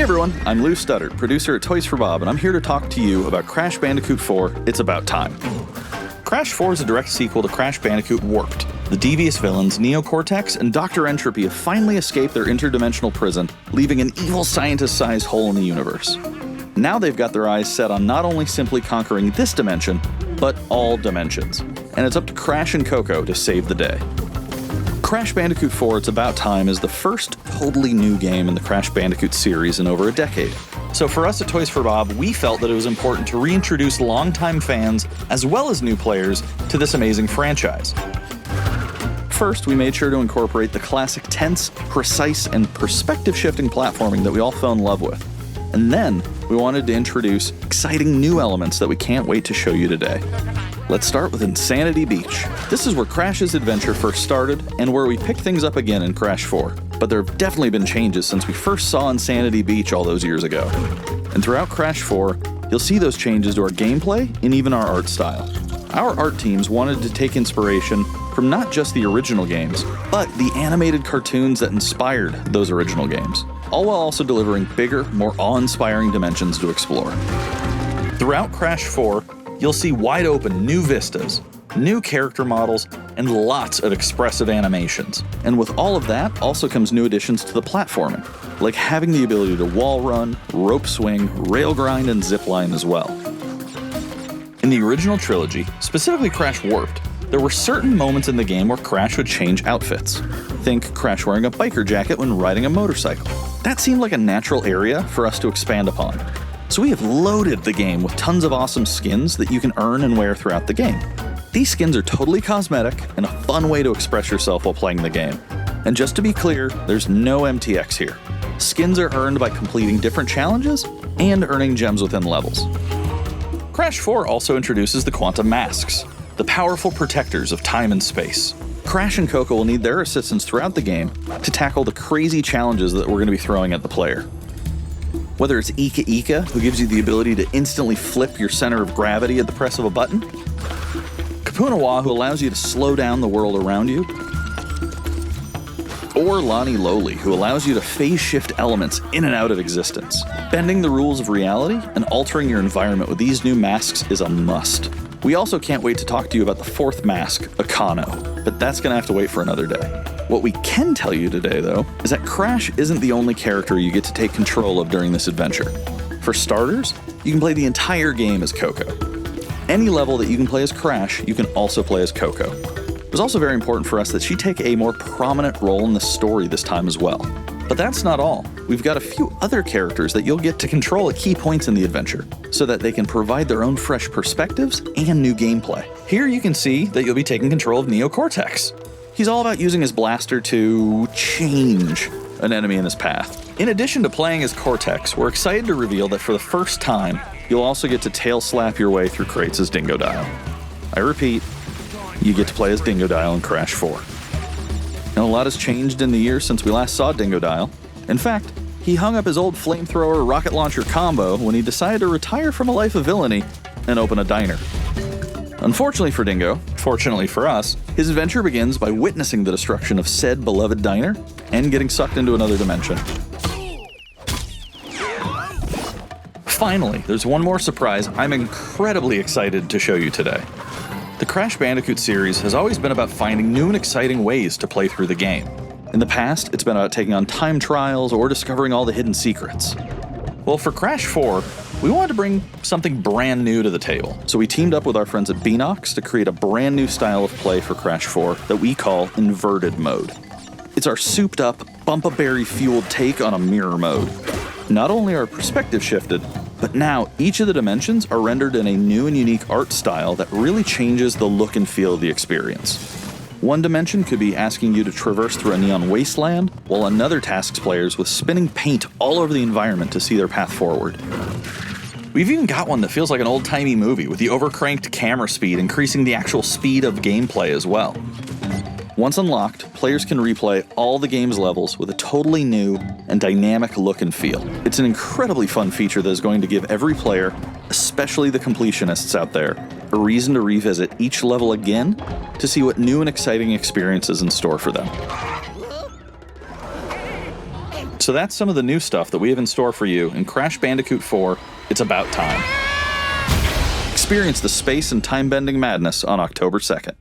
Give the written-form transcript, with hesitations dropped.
Hey everyone, I'm Lou Studdard, producer at Toys for Bob, and I'm here to talk to you about Crash Bandicoot 4, It's About Time. Crash 4 is a direct sequel to Crash Bandicoot Warped. The devious villains Neo Kортекс and Dr. Эн-Тропия have finally escaped their interdimensional prison, leaving an evil scientist-sized hole in the universe. Now they've got their eyes set on not only simply conquering this dimension, but all dimensions. And it's up to Crash and Coco to save the day. Crash Bandicoot 4 It's About Time is the first totally new game in the Crash Bandicoot series in over a decade. So for us at Toys for Bob, we felt that it was important to reintroduce longtime fans, as well as new players, to this amazing franchise. First, we made sure to incorporate the classic tense, precise, and perspective-shifting platforming that we all fell in love with. And then, we wanted to introduce exciting new elements that we can't wait to show you today. Let's start with Insanity Beach. This is where Crash's adventure first started, and where we pick things up again in Crash 4. But there have definitely been changes since we first saw Insanity Beach all those years ago. And throughout Crash 4, you'll see those changes to our gameplay and even our art style. Our art teams wanted to take inspiration from not just the original games, but the animated cartoons that inspired those original games, all while also delivering bigger, more awe-inspiring dimensions to explore. Throughout Crash 4, you'll see wide-open new vistas, new character models, and lots of expressive animations. And with all of that also comes new additions to the platforming, like having the ability to wall run, rope swing, rail grind, and zipline as well. In the original trilogy, specifically Crash Warped, there were certain moments in the game where Crash would change outfits. Think Crash wearing a biker jacket when riding a motorcycle. That seemed like a natural area for us to expand upon. So we have loaded the game with tons of awesome skins that you can earn and wear throughout the game. These skins are totally cosmetic and a fun way to express yourself while playing the game. And just to be clear, there's no MTX here. Skins are earned by completing different challenges and earning gems within levels. Crash 4 also introduces the Quantum Masks, the powerful protectors of time and space. Crash and Coco will need their assistance throughout the game to tackle the crazy challenges that we're going to be throwing at the player. Whether it's Ika Ika, who gives you the ability to instantly flip your center of gravity at the press of a button, Kapunawa, who allows you to slow down the world around you, or Lani Loli, who allows you to phase shift elements in and out of existence. Bending the rules of reality and altering your environment with these new masks is a must. We also can't wait to talk to you about the fourth mask, Akano, but that's gonna have to wait for another day. What we can tell you today, though, is that Crash isn't the only character you get to take control of during this adventure. For starters, you can play the entire game as Coco. Any level that you can play as Crash, you can also play as Coco. It was also very important for us that she take a more prominent role in the story this time as well. But that's not all. We've got a few other characters that you'll get to control at key points in the adventure, so that they can provide their own fresh perspectives and new gameplay. Here you can see that you'll be taking control of Neo Kортекс. He's all about using his blaster to change an enemy in his path. In addition to playing as Kортекс, we're excited to reveal that for the first time, you'll also get to tail slap your way through crates as Dingodile. I repeat, you get to play as Dingodile in Crash 4. Now, a lot has changed in the years since we last saw Dingodile. In fact, he hung up his old flamethrower rocket launcher combo when he decided to retire from a life of villainy and open a diner. Unfortunately for Dingo, fortunately for us, his adventure begins by witnessing the destruction of said beloved diner and getting sucked into another dimension. Finally, there's one more surprise I'm incredibly excited to show you today. The Crash Bandicoot series has always been about finding new and exciting ways to play through the game. In the past, it's been about taking on time trials or discovering all the hidden secrets. Well, for Crash 4, we wanted to bring something brand new to the table, so we teamed up with our friends at Beanox to create a brand new style of play for Crash 4 that we call Inverted Mode. It's our souped-up, bumpa-berry-fueled take on a mirror mode. Not only are perspective shifted, but now each of the dimensions are rendered in a new and unique art style that really changes the look and feel of the experience. One dimension could be asking you to traverse through a neon wasteland, while another tasks players with spinning paint all over the environment to see their path forward. We've even got one that feels like an old-timey movie, with the overcranked camera speed increasing the actual speed of gameplay as well. Once unlocked, players can replay all the game's levels with a totally new and dynamic look and feel. It's an incredibly fun feature that is going to give every player, especially the completionists out there, a reason to revisit each level again to see what new and exciting experiences in store for them. So that's some of the new stuff that we have in store for you in Crash Bandicoot 4, It's About Time. Experience the space and time-bending madness on October 2nd.